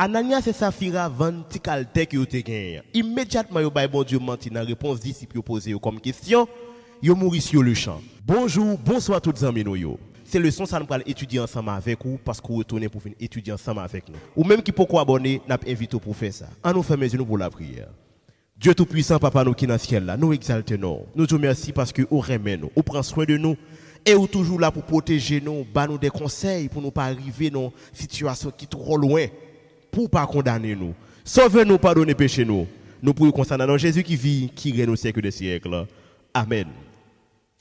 Ananias et Saphira vendent ti calte que yo te gagné. Immédiatement yo bay bon Dieu menti dans réponse disciple posé comme question, yo mouri sur le champ. Bonjour, bonsoir toutes amis nous yo. C'est le son ça nous va étudier ensemble avec vous parce que vous retournez pour venir étudier ensemble avec nous. Ou même qui pourquoi abonner, n'a invité pour faire ça. En nous fermer nous pour la prière. Dieu tout-puissant, papa nous qui dans le ciel là, nous exaltons. Nous te remercions parce que vous remet nous, vous prenez soin de nous et vous toujours là pour protéger nous, bah nous des conseils pour nous pas arriver dans situation qui trop loin pour pas condamner nous. Sauve-nous, pardonnez péché nous. Nous prions concernant dans Jésus qui vit, qui règne au siècle des siècles. Amen.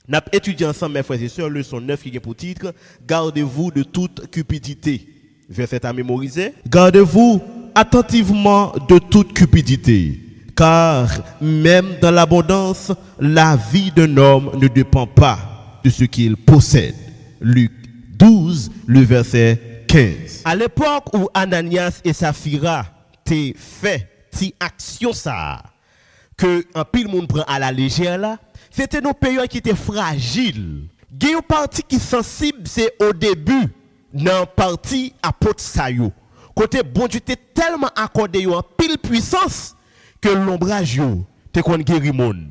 Nous avons étudié ensemble, mes frères et sœurs, leçon 9 qui est pour titre Gardez-vous de toute cupidité. Verset à mémoriser. Gardez-vous attentivement de toute cupidité. Car même dans l'abondance, la vie d'un homme ne dépend pas de ce qu'il possède. Luc 12, le verset 15. À l'époque où Ananias et Saphira t'ont fait cette action ça, que un pile monde prend à la légère là, c'était nos périodes qui étaient fragiles. Il y a une partie qui est sensible, c'est au début, dans la partie apôtre Sayo. Côté bon Dieu, t'es tellement accordé en pile puissance, que l'ombrage yo te kon guéri moun,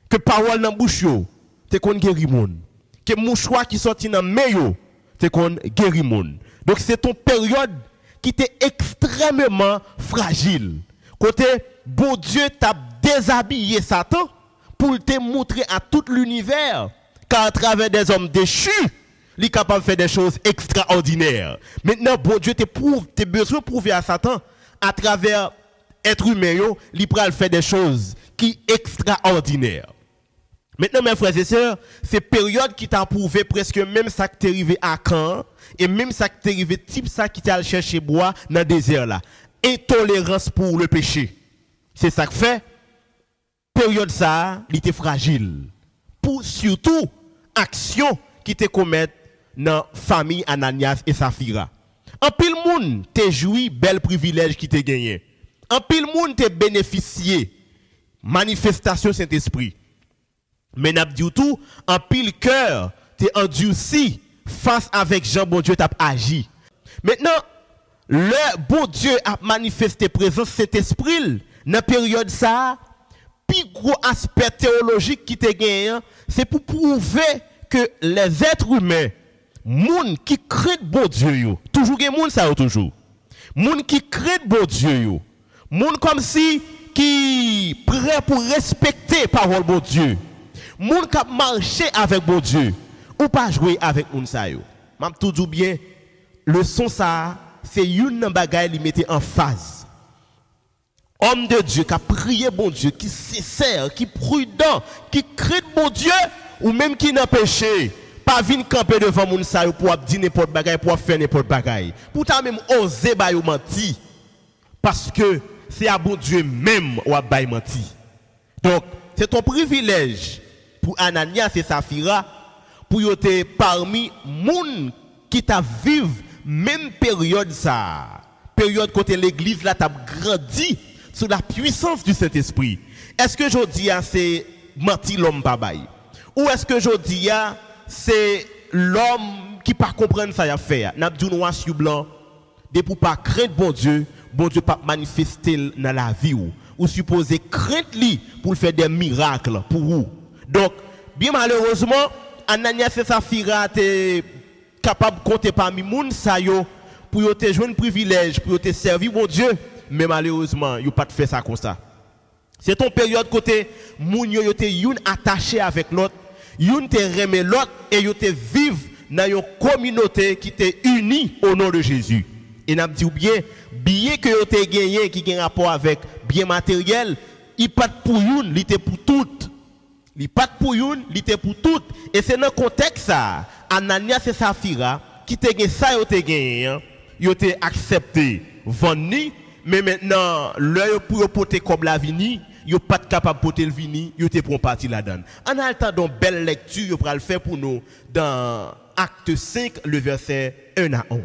que parole dans bouche yo te kon guéri moun, que mouchoir qui sorti dans main yo te kon guéri moun. Donc c'est ton période qui était extrêmement fragile. Côté bon Dieu t'a déshabillé Satan pour te montrer à tout l'univers qu'à travers des hommes déchus, il est capable de faire des choses extraordinaires. Maintenant bon Dieu te besoin de prouver à Satan à travers être humain, il peut faire des choses qui sont extraordinaires. Maintenant, mes frères et sœurs, c'est période qui t'a prouvé presque même ça qui t'est arrivé à Caen, et même ça qui t'est arrivé type ça qui t'a cherché bois dans le désert là. Intolérance pour le péché. C'est ça que fait. Période ça, il était fragile. Pour surtout, action qui te commettent dans la famille Ananias et Saphira. En pile monde te joui bel privilège qui te gagné. En pile monde te bénéficié manifestation Saint-Esprit. Mais n'a dit tout en pile cœur te endurci face avec Jean bon Dieu t'a agi. Maintenant le bon Dieu a manifesté présence Saint-Esprit dans période ça, plus gros aspect théologique qui te gagné, c'est pour prouver que les êtres humains, moun qui craignent bon Dieu yo, toujours gen moun ça toujours. Moun qui craignent bon Dieu yo. Moun comme si qui prêt pour respecter parole bon Dieu. Moun qui marcher avec bon Dieu ou pas jouer avec moun sa yo. M'am tout dit bien le son ça c'est une bagaille li mettait en phase. Homme de Dieu qui a prié bon Dieu, qui sincère, qui prudent, qui craint bon Dieu ou même qui n'a péché. Pas venir camper devant moun sa yo pour dire n'importe bagaille pour faire n'importe bagaille. Pourtant même oser ba yo menti parce que c'est à bon Dieu même ou à bay menti. Donc, c'est ton privilège pour Ananias et Saphira pour yote parmi moun qui t'a vivre même période ça. Période côté l'église là t'a grandi sous la puissance du Saint-Esprit. Est-ce que je dis c'est menti l'homme pas bay? Ou est-ce que je dis c'est l'homme qui pas comprendre ça y a fait? N'a dit noir sur blanc de pour pas craindre bon Dieu pas manifester dans la vie ou supposé craindre lui pour faire des miracles pour vous. Donc bien malheureusement Ananias et Saphira étaient capables de compter parmi moun sa yo pour te joindre privilège pour te servir bon Dieu, mais malheureusement yo pas fait ça comme ça. C'est ton période côté moun yo te youn attaché avec l'autre, youn te remet l'autre et yo te vivre dans une communauté qui te unie au nom de Jésus. Et n'a dit bien que vous avez gagné qui a un rapport avec bien matériel, il pas pour une, il était pour toutes. Il pas pour une, il était pour toutes. Et c'est dans le contexte ça, Ananias et Saphira qui te gagné ça vous avez gagné, ils ont accepté vendre, mais maintenant l'œil pour porter comme la vini, ils pas capable de porter le vini, ils ont pris parti là-dedans. En attendant belle lecture, vous le faire pour nous dans Acte 5 le verset 1 à 11.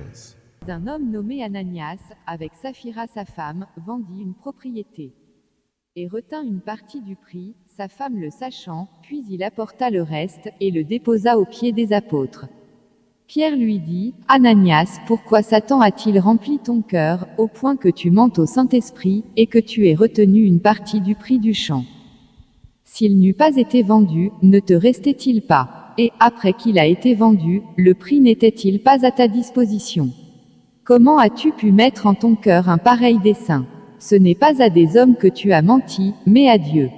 Un homme nommé Ananias, avec Saphira sa femme, vendit une propriété et retint une partie du prix, sa femme le sachant, puis il apporta le reste et le déposa aux pieds des apôtres. Pierre lui dit, Ananias, pourquoi Satan a-t-il rempli ton cœur, au point que tu mentes au Saint-Esprit, et que tu aies retenu une partie du prix du champ? S'il n'eût pas été vendu, ne te restait-il pas? Et, après qu'il a été vendu, le prix n'était-il pas à ta disposition? Comment as-tu pu mettre en ton cœur un pareil dessein? Ce n'est pas à des hommes que tu as menti, mais à Dieu.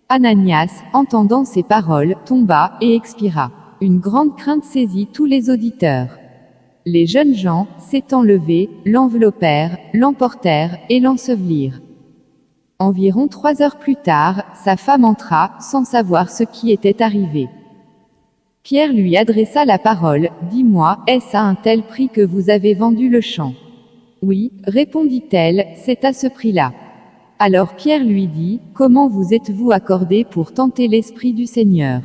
Ananias, entendant ces paroles, tomba, et expira. Une grande crainte saisit tous les auditeurs. Les jeunes gens, s'étant levés, l'enveloppèrent, l'emportèrent, et l'ensevelirent. Environ 3 heures plus tard, sa femme entra, sans savoir ce qui était arrivé. Pierre lui adressa la parole, « Dis-moi, est-ce à un tel prix que vous avez vendu le champ? » « Oui, répondit-elle, c'est à ce prix-là. » Alors Pierre lui dit, « Comment vous êtes-vous accordé pour tenter l'Esprit du Seigneur?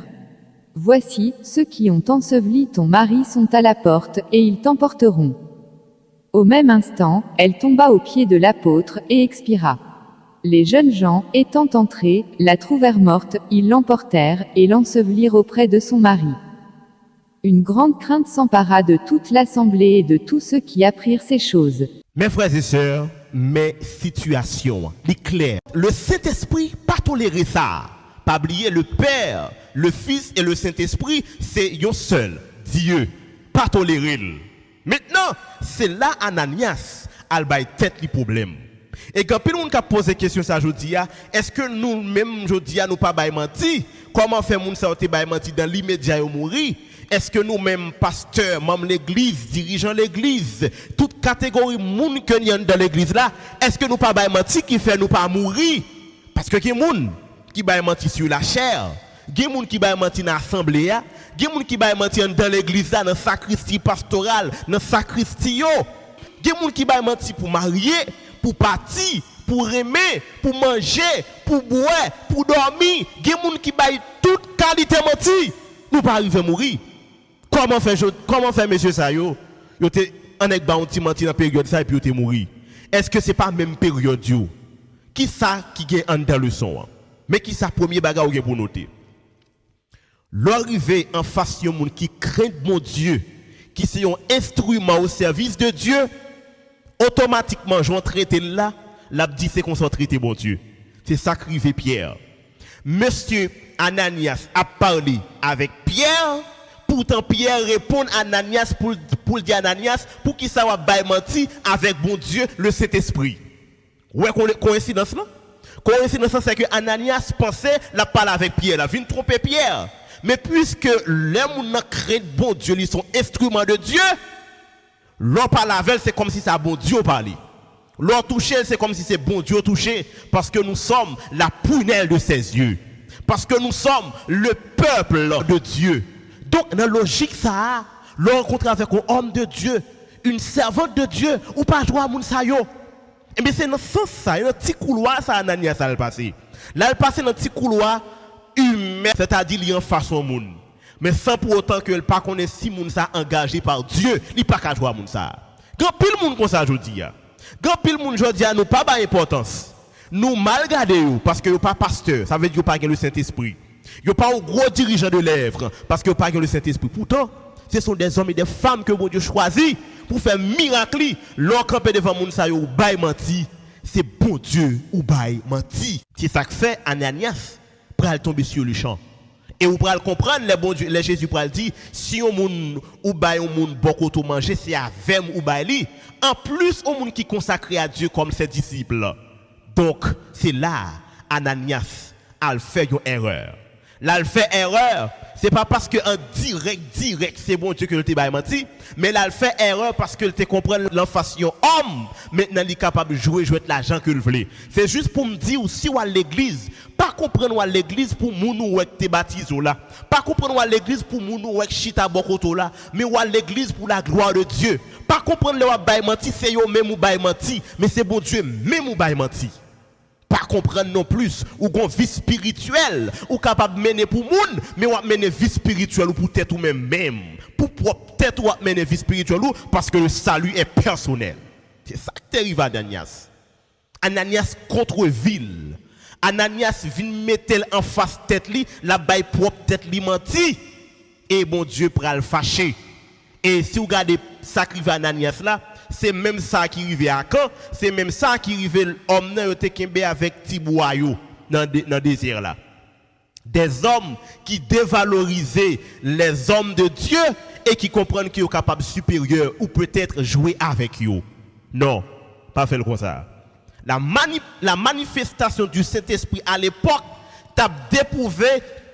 Voici, ceux qui ont enseveli ton mari sont à la porte, et ils t'emporteront. » Au même instant, elle tomba aux pieds de l'apôtre, et expira. Les jeunes gens, étant entrés, la trouvèrent morte, ils l'emportèrent, et l'ensevelirent auprès de son mari. Une grande crainte s'empara de toute l'assemblée et de tous ceux qui apprirent ces choses. Mes frères et sœurs, mes situations, les clairs. Le Saint-Esprit, pas tolérer ça. Pas oublier le Père, le Fils et le Saint-Esprit, c'est un seul, Dieu. Pas tolérer. Maintenant, c'est là Ananias, al bay tête les problèmes. Et quand on a posé question ça aujourd'hui, est-ce que nous-mêmes aujourd'hui nous pas bay menti? Comment faire moun sa bay menti dans l'immédiat et mourir? Est-ce que nous-mêmes, pasteurs, membres de l'église, dirigeants de l'église, toute catégorie de monde que nous avons dans l'église là, est-ce que nous pas menti qui fait nous pas mourir? Parce que il y a des gens qui menti sur la chair, il y a des gens qui menti dans l'assemblée, il y a des gens qui menti dans l'église là, dans la sacristie pastorale, dans la sacristie, il y a des gens qui menti pour marier, pour partir, pour aimer, pour manger, pour boire, pour dormir, il y a des gens qui toute qualité menti, nous pas arriver à mourir. Comment faire monsieur ça yo te anek ba on ti menti dans période ça et puis yo te mourir. Est-ce que c'est pas même période yo? Qui ça qui gagne en dans leçon? Mais qui ça premier bagage ou pour noter? L'arrivée en face yon moun qui craint mon Dieu, qui c'est un instrument au service de Dieu, automatiquement j'en traité là, l'a dit c'est qu'on s'en traité bon Dieu. C'est ça qu'arrive Pierre. Monsieur Ananias a parlé avec Pierre. Pourtant Pierre répond à Ananias pour dire Ananias pour qui ça va bailler menti avec bon Dieu le Saint-Esprit. Ouais, coïncidence là? Coïncidence c'est que Ananias pensait la parler avec Pierre, la vient tromper Pierre. Mais puisque les gens créent bon Dieu, ils sont instruments de Dieu, leur parle avec c'est comme si ça bon Dieu parlait. Leur toucher c'est comme si c'est bon Dieu touché parce que nous sommes la prunelle de ses yeux. Parce que nous sommes le peuple de Dieu. Donc, dans la logique, ça, le rencontre avec un homme de Dieu, une servante de Dieu, ou pas jouer à moun sa yo. Et bien, c'est dans ce sens, ça, dans un petit couloir, ça, Ananias, ça, le passé. Là, il passe dans un petit couloir humain, c'est-à-dire, il y a en face au monde. Mais sans pour autant que le pas connaît si moun ça engagé par Dieu, il pas qu'à jouer à moun ça. Grand pile monde comme ça, aujourd'hui. Grand pile monde, aujourd'hui, nous pas d'importance. Nous mal gardés, parce que nous pas pasteur, ça veut dire pas que le Saint-Esprit. Il n'y a pas un gros dirigeant de lèvres parce qu'il n'y a pas le Saint-Esprit. Pourtant, ce sont des hommes et des femmes que mon Dieu choisit pour faire miracle. Leur camper devant moun sa yo bay menti, c'est bon Dieu ou bay menti. C'est ça que fait Ananias pour tomber sur le champ. Et vous pourrez comprendre, les Jésus pour dire, si on moun ou bay on moun beaucoup tout manger, c'est avec ou bay li. En plus, on moun qui consacré à Dieu comme ses disciples. Donc, c'est là, Ananias a fait une erreur. Là, il fait erreur. C'est pas parce que en direct, c'est bon Dieu que le t'ai menti. Mais là, il fait erreur parce que te comprend l'enfation homme. Maintenant, il est capable de jouer l'argent que le voulait. C'est juste pour me dire, si ou à l'église, pas comprendre à l'église pour mounou ou te baptise là. Pas comprendre à l'église pour mounou ou chita bokoto là. Mais ou à l'église pour la gloire de Dieu. Pas comprendre le ou menti, c'est yo même ou menti. Mais c'est bon Dieu même ou menti. Pas comprendre non plus ou gon vie spirituelle ou capable mener pour moun mais ou mener vie spirituelle ou pour tête ou même pour propre tête ou mener vie spirituelle ou parce que le salut est personnel. C'est ça qui arrive à Ananias. Ananias contre ville. Ananias vient mettre en face tête li la baille propre tête li menti et bon Dieu pral fâché Et si vous regardez ça qui arrive à Ananias là, c'est même ça qui arrive à Caen, c'est même ça qui arrive homme nan yo te kembe avec Tiboayo dans le désert là. Des hommes qui dévalorisaient les hommes de Dieu et qui comprennent qu'ils sont capables supérieurs ou peut-être jouer avec eux. Non, pas faire comme ça. La manifestation du Saint-Esprit à l'époque t'a déprouvé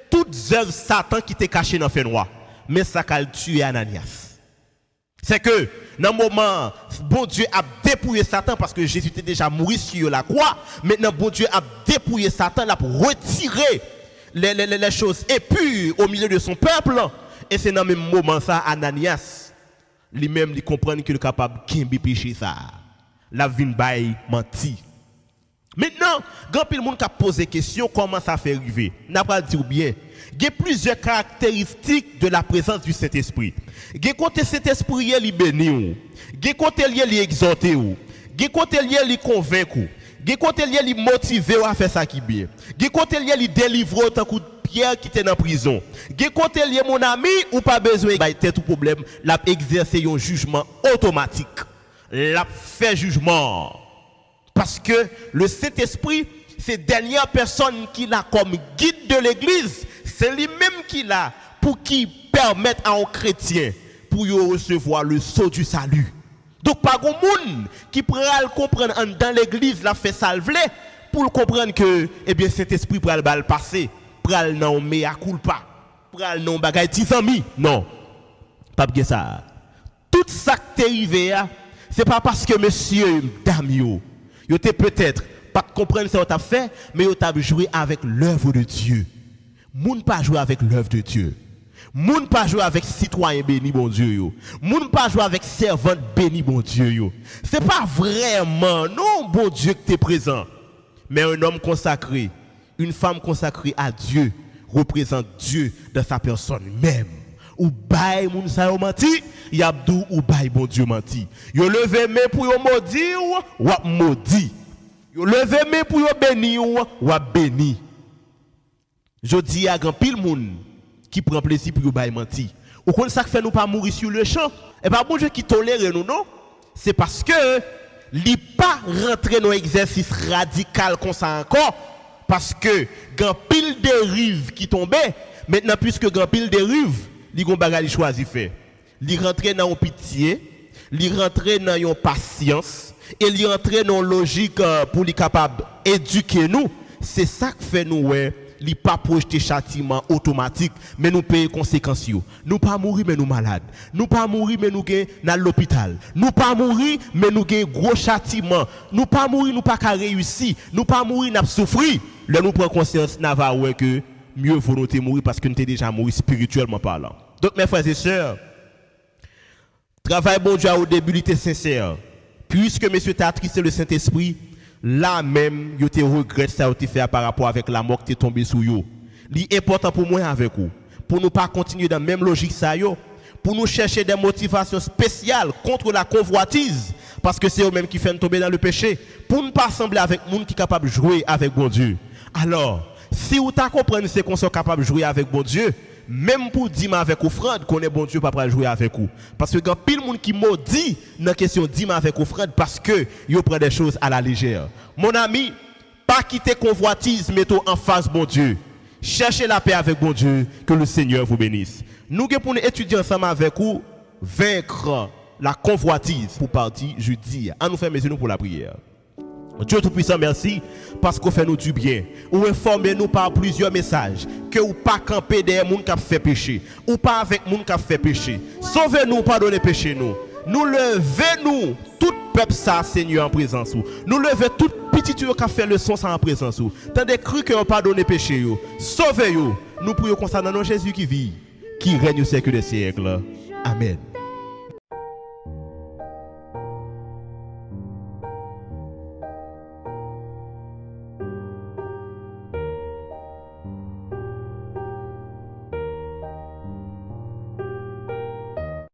toutes œuvres Satan qui étaient cachées dans le fait noir. Mais ça a tué Ananias. C'est que, dans le moment, bon Dieu a dépouillé Satan parce que Jésus était déjà mort sur la croix. Maintenant, bon Dieu a dépouillé Satan là pour retirer les choses impures au milieu de son peuple. Et c'est dans le même moment ça, Ananias, lui-même, il comprend qu'il est capable de pécher ça. La vie bail menti. Maintenant, grand pile monde qui a posé question comment ça fait arriver. N'a pas dit bien. Il y a plusieurs caractéristiques de la présence du Saint-Esprit. Il y a côté Saint-Esprit il béni, il y a côté il exhorté, il y a côté il convaincu, il y a côté il motivé à faire ça qui bien. Il y a côté il délivre tant que Pierre qui était dans prison. Il y a côté il mon ami ou pas besoin de tout problème, l'a exercer un jugement automatique. L'a fait jugement. Parce que le Saint-Esprit, c'est la dernière personne qui l'a comme guide de l'Église. C'est lui-même qui l'a pour qui permettre à un chrétien pour recevoir le sceau du salut. Donc, pas de monde qui pourra le comprendre dans l'Église, l'a fait salver pour comprendre que, eh bien, cet esprit pourra le passer, pourra le non mea culpa, pourra le non bagay tisami. Non, pas bien ça. Tout ça qui est arrivé, c'est pas parce que monsieur, dame, yo t'es peut-être pas comprendre ce que tu as fait, mais tu as joué avec l'œuvre de Dieu. Moun pas jouer avec l'œuvre de Dieu. Moun pas jouer avec citoyen béni bon Dieu. Moun pas jouer avec servante béni bon Dieu. C'est pas vraiment non bon Dieu que tu es présent. Mais un homme consacré, une femme consacrée à Dieu représente Dieu dans sa personne même. Ou bail moun sa yo menti, yabdou ou bail bon Dieu menti. Yo levé main pour yo maudit ou maudit. Yo levé main pour yo béni ou béni. Je dis à grand pile moun qui prend plaisir pour yo bail menti. Ou kon ça fait nous pas mourir sur le champ. Et pas bon Dieu qui tolère nous non. C'est parce que li pas rentrer dans exercice radical comme ça encore parce que grand pile dérive qui tombait. Maintenant puisque grand pile dérive li gon bagay choisi fait. Li rentrer dans une pitié, li rentrer dans une patience et li rentrer dans une logique pour li capable éduquer nous. C'est ça que fait nous li pas projeter châtiment automatique mais nous payer conséquences yo. Nous pas mourir mais nous malades. Nous pas mourir mais nous dans l'hôpital. Nous pas mourir mais nous gros châtiment. Nous pas mourir nous pas réussir. Nous pas mourir n'a souffrir. Là nous prend conscience n'a va que mieux vaut nous mourir parce que nous t'es déjà mort spirituellement parlant. Donc mes frères et sœurs, travail bon Dieu au début il était sincère. Puisque monsieur t'a attristé le Saint-Esprit, là même yo te regrette ça te fait par rapport avec la mort qui est tombée sur yo. Li important pour moi avec vous, pour nous pas continuer dans la même logique ça yo, pour nous chercher des motivations spéciales contre la convoitise parce que c'est eux même qui fait nous tomber dans le péché, pour ne pas sembler avec monde qui est capable de jouer avec bon Dieu. Alors, si vous t'a compris c'est qu'on soit capable de jouer avec bon Dieu, même pour dire avec offrande qu'on est bon Dieu pas pour jouer avec vous parce que quand pile monde qui maudit dans question dire avec offrande parce que yo prend des choses à la légère. Mon ami, pas quitter convoitise, mettez en face bon Dieu. Cherchez la paix avec bon Dieu, que le Seigneur vous bénisse. Nous pour nous étudier ensemble avec vous vaincre la convoitise pour partir jeudi. À nous faire mes yeux pour la prière. Dieu Tout-Puissant, merci parce qu'on fait nous du bien. Ou informez-nous par plusieurs messages que ou pas camper derrière moun qui a fait péché, ou pas avec moun qui a fait péché. Sauvez-nous, pardonnez péché nous. Nous levez-nous tout peuple ça Seigneur en présence ou. Nous levez tout petit qui a fait le son ça en présence ou. Tandis cru que on pardonne péché yo. Sauvez-yo. Nous prions comme ça dans nom Jésus qui vit, qui règne au siècle des siècles. Amen.